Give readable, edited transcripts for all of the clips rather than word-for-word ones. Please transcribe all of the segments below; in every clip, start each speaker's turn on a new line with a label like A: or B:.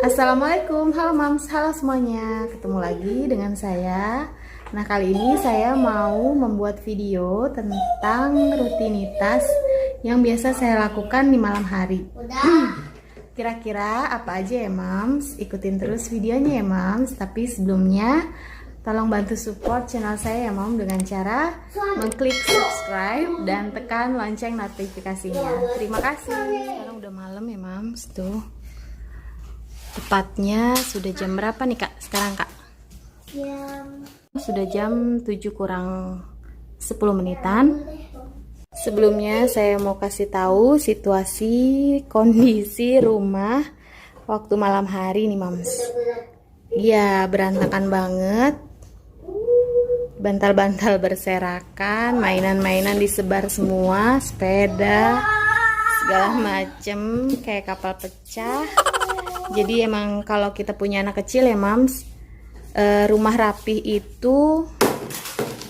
A: Assalamualaikum, halo Mams, halo semuanya. Ketemu lagi dengan saya. Nah, kali ini saya mau membuat video tentang rutinitas yang biasa saya lakukan di malam hari. Kira-kira apa aja ya Mams? Ikutin terus videonya ya Mams. Tapi sebelumnya tolong bantu support channel saya ya Mom dengan cara mengklik subscribe dan tekan lonceng notifikasinya. Terima kasih. Sekarang udah malam ya Mams tuh. Tepatnya sudah jam berapa nih Kak sekarang Kak? Sudah jam 7 kurang 10 menitan. Sebelumnya saya mau kasih tahu situasi kondisi rumah waktu malam hari nih Mams. Iya, berantakan banget. Bantal-bantal berserakan, mainan-mainan disebar semua, sepeda, segala macem kayak kapal pecah. Jadi emang kalau kita punya anak kecil ya Mams, rumah rapih itu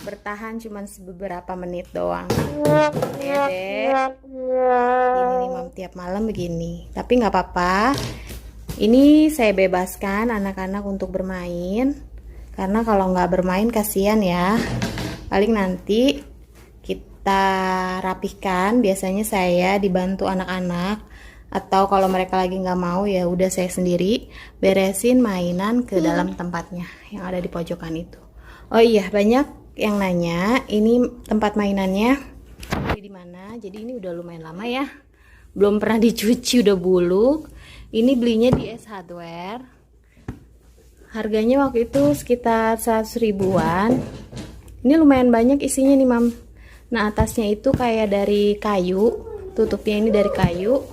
A: bertahan cuma beberapa menit doang. Ya deh, ini nih Mam tiap malam begini. Tapi nggak apa-apa. Ini saya bebaskan anak-anak untuk bermain, karena kalau nggak bermain kasihan ya. Paling nanti kita rapihkan. Biasanya saya dibantu anak-anak. Atau kalau mereka lagi nggak mau ya udah saya sendiri beresin mainan ke dalam tempatnya yang ada di pojokan itu. Oh iya, banyak yang nanya ini tempat mainannya di mana. Jadi ini udah lumayan lama ya, belum pernah dicuci, udah buluk. Ini belinya di S Hardware. Harganya waktu itu sekitar 100 ribuan. Ini lumayan banyak isinya nih Mam. Nah, atasnya itu kayak dari kayu, tutupnya ini dari kayu.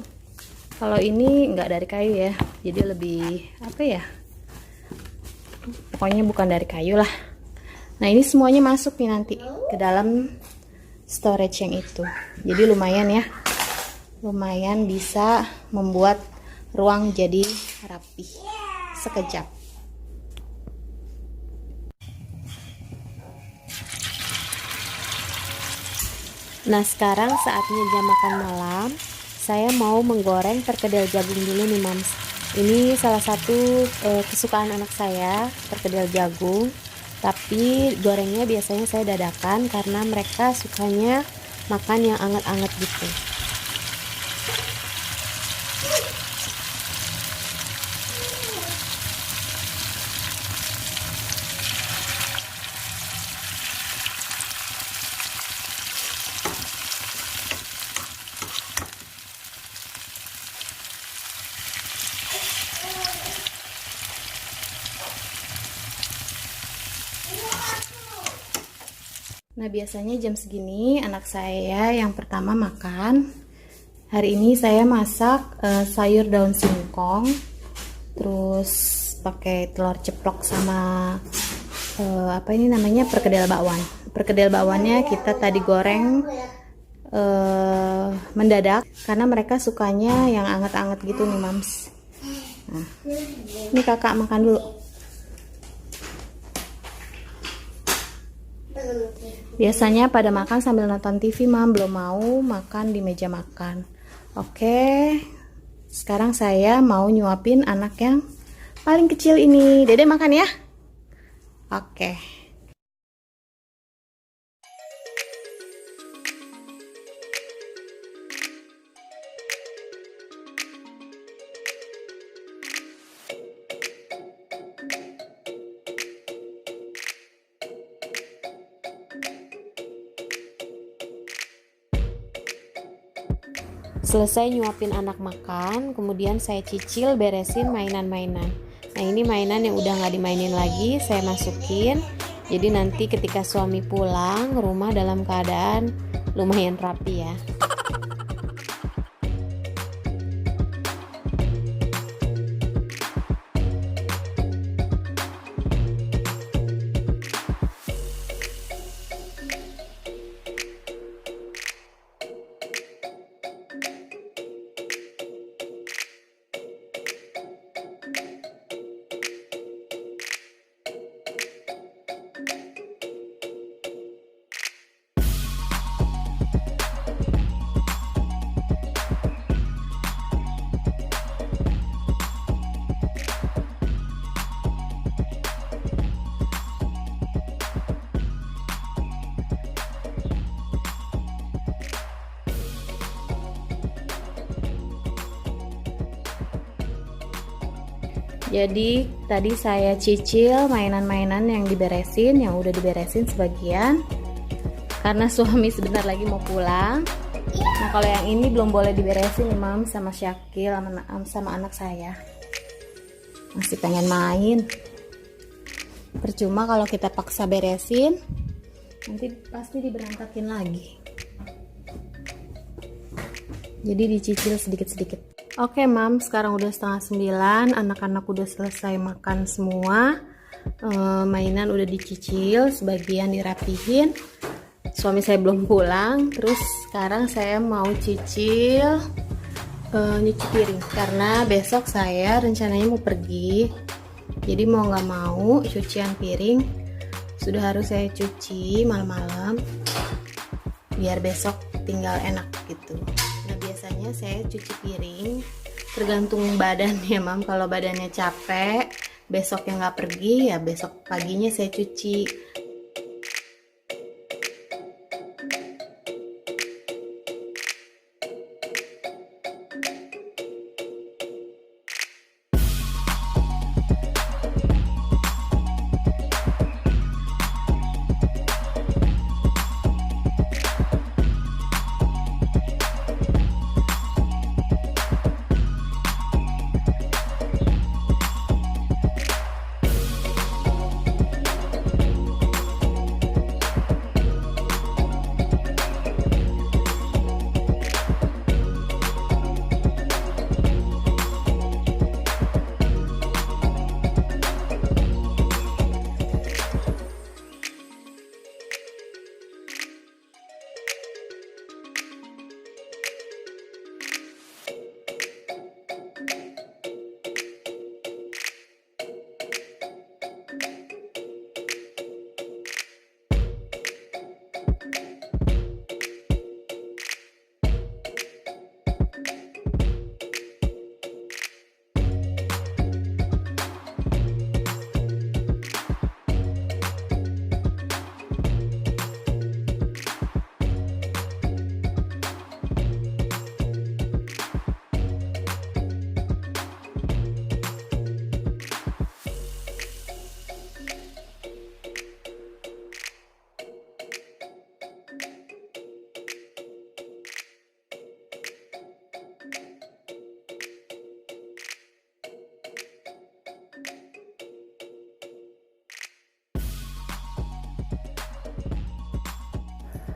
A: Kalau ini nggak dari kayu ya, jadi lebih apa ya, pokoknya bukan dari kayu lah. Nah, ini semuanya masuk nih nanti ke dalam storage yang itu. Jadi lumayan ya, lumayan bisa membuat ruang jadi rapi sekejap. Nah, sekarang saatnya jam makan malam. Saya mau menggoreng perkedel jagung dulu nih Mams. Ini salah satu kesukaan anak saya, perkedel jagung. Tapi gorengnya biasanya saya dadakan karena mereka sukanya makan yang anget-anget gitu. Nah, biasanya jam segini anak saya yang pertama makan. Hari ini saya masak sayur daun singkong, terus pakai telur ceplok sama apa ini namanya, perkedel bakwan. Perkedel bakwannya kita tadi goreng mendadak karena mereka sukanya yang anget-anget gitu nih Mams. Nah, ini kakak makan dulu. Biasanya pada makan sambil nonton TV Mam, belum mau makan di meja makan. Oke, sekarang saya mau nyuapin anak yang paling kecil ini. Dede makan ya. Oke. Selesai nyuapin anak makan, kemudian saya cicil beresin mainan-mainan. Nah, ini mainan yang udah nggak dimainin lagi, saya masukin. Jadi nanti ketika suami pulang, rumah dalam keadaan lumayan rapi ya. Jadi tadi saya cicil mainan-mainan yang diberesin, yang udah diberesin sebagian. Karena suami sebentar lagi mau pulang. Nah kalau yang ini belum boleh diberesin nih Mam, sama Syakil sama anak saya. Masih pengen main. Percuma kalau kita paksa beresin, nanti pasti diberantakin lagi. Jadi dicicil sedikit-sedikit. Oke Mam, sekarang udah setengah 9, anak-anak udah selesai makan semua, mainan udah dicicil, sebagian dirapihin. Suami saya belum pulang, terus sekarang saya mau cicil nyuci piring karena besok saya rencananya mau pergi. Jadi mau nggak mau cucian piring sudah harus saya cuci malam-malam biar besok tinggal enak gitu. Nah biasanya saya cuci piring tergantung badannya Mam. Kalau badannya capek besoknya nggak pergi ya besok paginya saya cuci.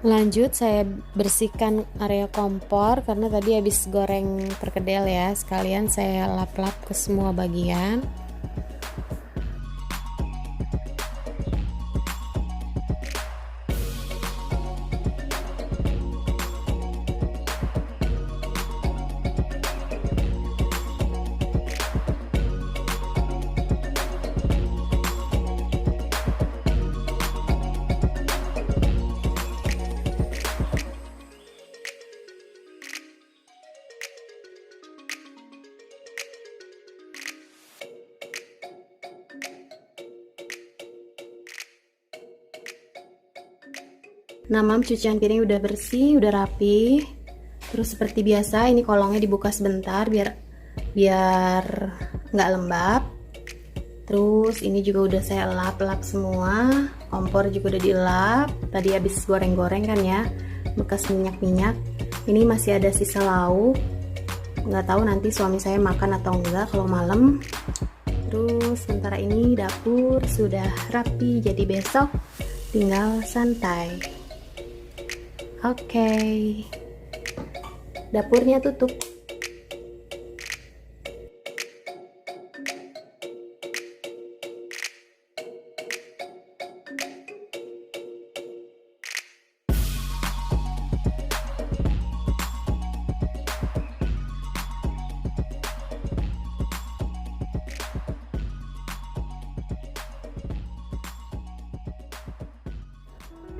A: Lanjut saya bersihkan area kompor karena tadi habis goreng perkedel ya, sekalian saya lap-lap ke semua bagian. Nah Mam, cucian piring udah bersih, udah rapi. Terus seperti biasa ini kolongnya dibuka sebentar biar nggak lembab. Terus ini juga udah saya lap-lap semua. Kompor juga udah dilap. Tadi habis goreng-goreng kan ya, bekas minyak-minyak. Ini masih ada sisa lauk. Nggak tahu nanti suami saya makan atau enggak kalau malam. Terus sementara ini dapur sudah rapi, jadi besok tinggal santai. Oke, dapurnya tutup.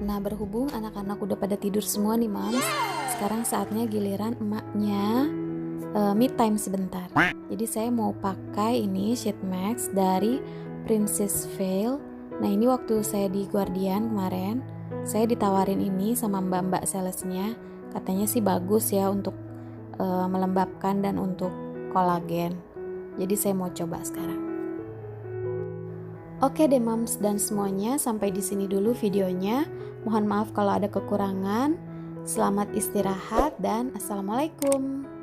A: Nah berhubung anak-anak udah pada tidur semua nih Mams, sekarang saatnya giliran emaknya me time sebentar. Jadi saya mau pakai ini sheet mask dari Princess Veil. Nah ini waktu saya di Guardian kemarin, saya ditawarin ini sama mbak-mbak salesnya. Katanya sih bagus ya untuk melembabkan dan untuk kolagen. Jadi saya mau coba sekarang.
B: Oke deh Mams dan semuanya, sampai di sini dulu videonya. Mohon maaf kalau ada kekurangan. Selamat istirahat dan assalamualaikum.